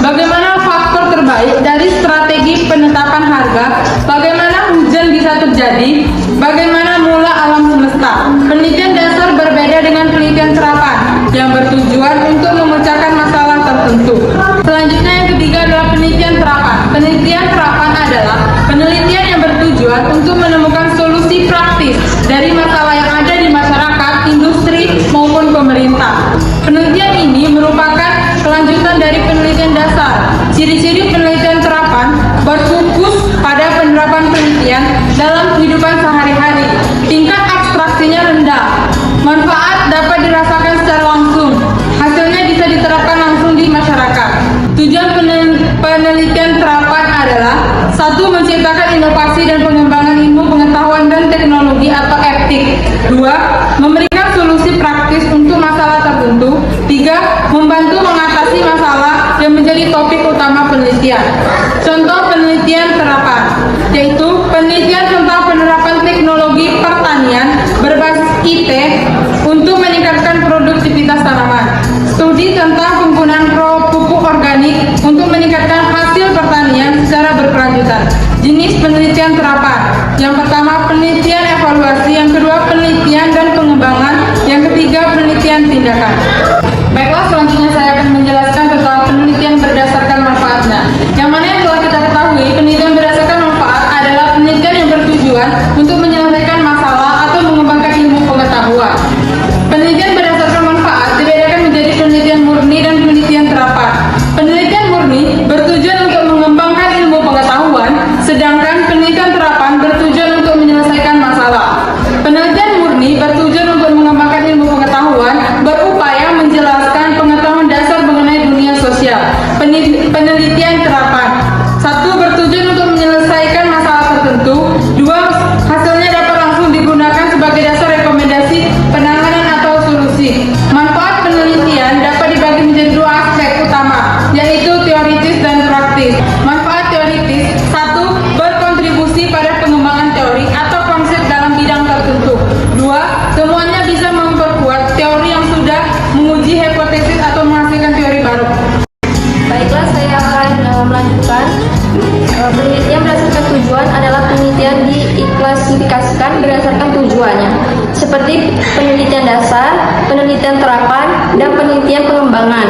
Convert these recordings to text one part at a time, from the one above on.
bagaimana faktor terbaik dari strategi penetapan harga, bagaimana hujan bisa terjadi, bagaimana mula alam semesta. Penelitian dasar berbeda dengan penelitian serapan yang bertujuan untuk memecahkan masalah tertentu. Selanjutnya yang ketiga adalah penelitian serapan. Penelitian serapan adalah penelitian yang bertujuan untuk menemukan solusi praktis dari masalah yang ada di masyarakat, industri, maupun pemerintah. Penelitian ini merupakan kelanjutan dari penelitian dasar. Ciri-ciri penelitian serapan berfokus pada penerapan penelitian dalam kehidupan sehari-hari. Tingkat abstraksinya rendah. Manfaat dapat dirasakan secara langsung. Hasilnya bisa diterapkan langsung di masyarakat. Tujuan penelitian serapan adalah: 1. Menciptakan inovasi dan pengembangan ilmu pengetahuan dan teknologi atau EPTIK. 2. Memberikan solusi praktis untuk masalah tertentu. 3. Membantu mengatasi masalah yang menjadi topik utama penelitian. Contoh penelitian serapan yaitu penelitian tentang penerapan teknologi pertanian berbasis IT untuk meningkatkan produktivitas tanaman. Studi tentang penggunaan pupuk organik untuk meningkatkan hasil pertanian secara berkelanjutan. Jenis penelitian serapan: yang pertama penelitian evaluasi, yang kedua penelitian dan pengembangan, yang ketiga penelitian tindakan. Baiklah, selanjutnya saya akan menjelaskan tentang penelitian berdasarkan manfaatnya. Yang mana yang telah kita ketahui, penelitian berdasarkan manfaat adalah penelitian yang bertujuan untuk menyelesaikan masalah atau mengembangkan ilmu pengetahuan. Penelitian berdasarkan manfaat dibedakan menjadi penelitian murni dan penelitian serapan. Penelitian murni bertujuan untuk mengembangkan ilmu pengetahuan, sedangkan penelitian serapan bertujuan untuk menyelesaikan masalah. Penelitian murni bertujuan untuk mengembangkan ilmu pengetahuan, berupaya menjelaskan pengetahuan dasar mengenai dunia sosial. Penelitian serapan: 1. Bertujuan untuk menyelesaikan masalah tertentu. 2. Hasilnya dapat langsung digunakan sebagai dasar rekomendasi penanganan atau solusi. Manfaat penelitian dapat dibagi menjadi dua aspek utama, yaitu teoritis dan praktis. Manfaat teoritis: 1. Berkontribusi pada pengembangan teori atau konsep dalam bidang tertentu. 2. Semuanya bisa memperkuat teori yang sudah menguji hipotesis atau menghasilkan teori baru. Baiklah, saya akan melanjutkan. Penelitian berdasarkan tujuan adalah penelitian diklasifikasikan berdasarkan tujuannya, seperti penelitian dasar, penelitian terapan, dan penelitian pengembangan.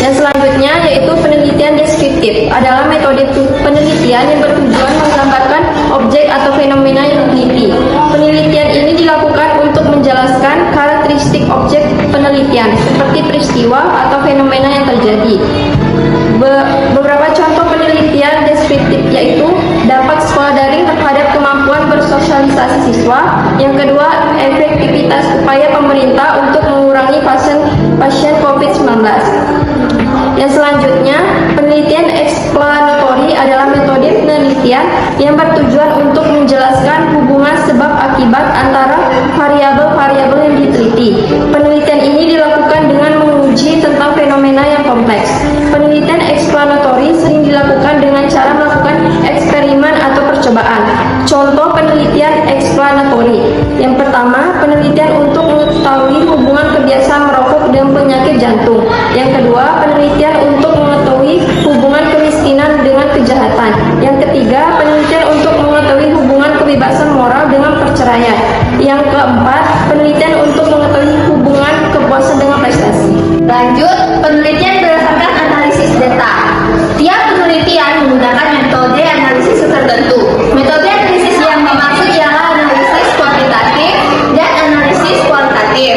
Yang selanjutnya yaitu penelitian deskriptif, adalah metode penelitian yang bertujuan menggambarkan objek atau fenomena yang diteliti. Penelitian ini dilakukan untuk menjelaskan karakteristik objek penelitian, seperti peristiwa atau fenomena yang terjadi. Beberapa contoh penelitian deskriptif yaitu dampak sekolah daring terhadap kemampuan bersosialisasi siswa. Yang kedua, efektivitas upaya pemerintah untuk mengurangi pasien COVID-19. Yang selanjutnya, penelitian eksplanatori adalah metode penelitian yang bertujuan untuk menjelaskan hubungan sebab akibat antara variabel-variabel yang diteliti. Penelitian ini dilakukan dengan menguji tentang fenomena yang kompleks. Penelitian eksplanatori sering dilakukan dengan cara melakukan eksperimen atau percobaan. Contoh penelitian eksplanatori: yang pertama, penelitian untuk mengetahui hubungan kebiasaan merokok dengan penyakit jantung. Yang kedua, penelitian untuk mengetahui hubungan kemiskinan dengan kejahatan. Yang ketiga, penelitian untuk mengetahui hubungan kebebasan moral dengan perceraian. Yang keempat, penelitian untuk mengetahui hubungan kepuasan dengan prestasi. Lanjut, penelitian berdasarkan analisis data. Tiap penelitian menggunakan metode analisis tertentu. Metode analisis yang dimaksud ialah analisis kuantitatif dan analisis kualitatif.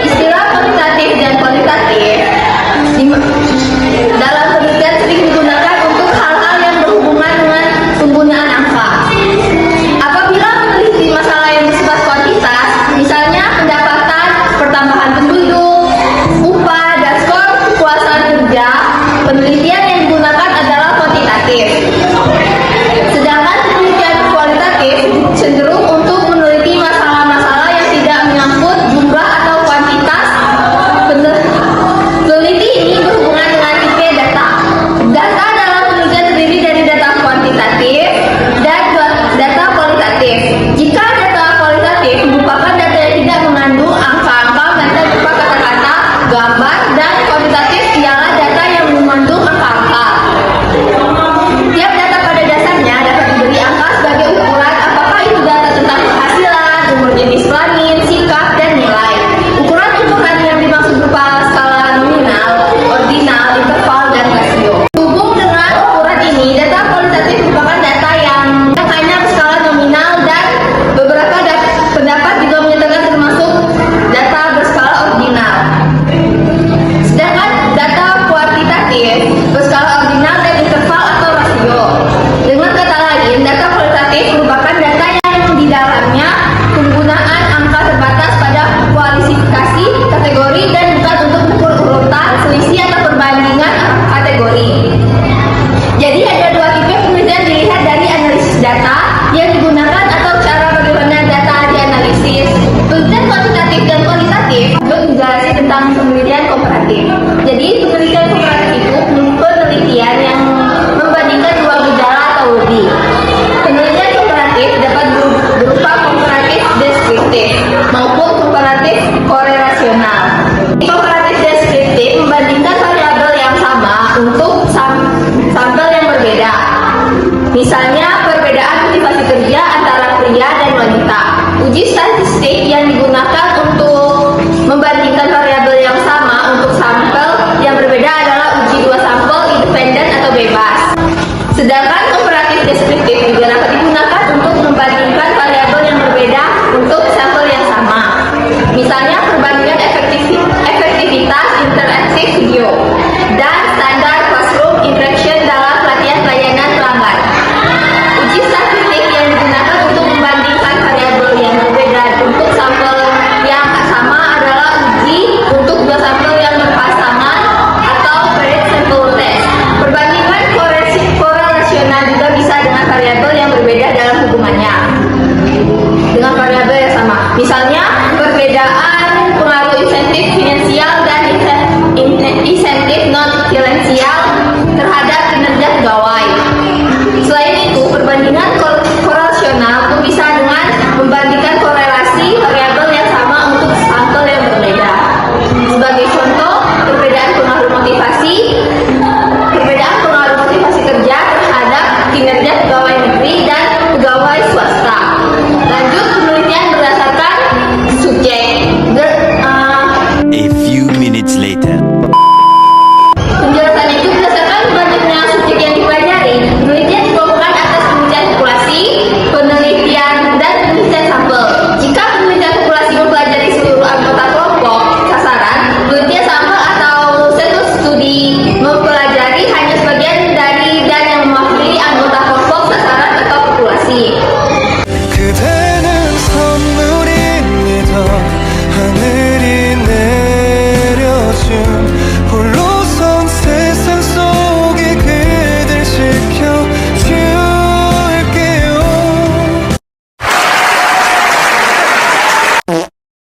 Istilah kuantitatif dan kualitatif dalam penelitian sering digunakan untuk hal-hal yang berhubungan dengan penggunaan angka. Apabila meneliti masalah yang bersifat kuantitas, misalnya pendapatan, pertambahan penduduk, upah, dan skor kepuasan kerja, penelitian yang digunakan adalah kuantitatif. Sedangkan penelitian kualitatif cenderung untuk meneliti masalah-masalah yang tidak menyangkut jumlah atau kuantitas. Peneliti ini berhubungan dengan tipe data. Data dalam penelitian terdiri dari data kuantitatif dan data kualitatif. Jika data kualitatif merupakan data yang tidak mengandung angka-angka, data berupa kata-kata, gambar, dan kuantitatif ialah data yang mengandung deskriptif digunakan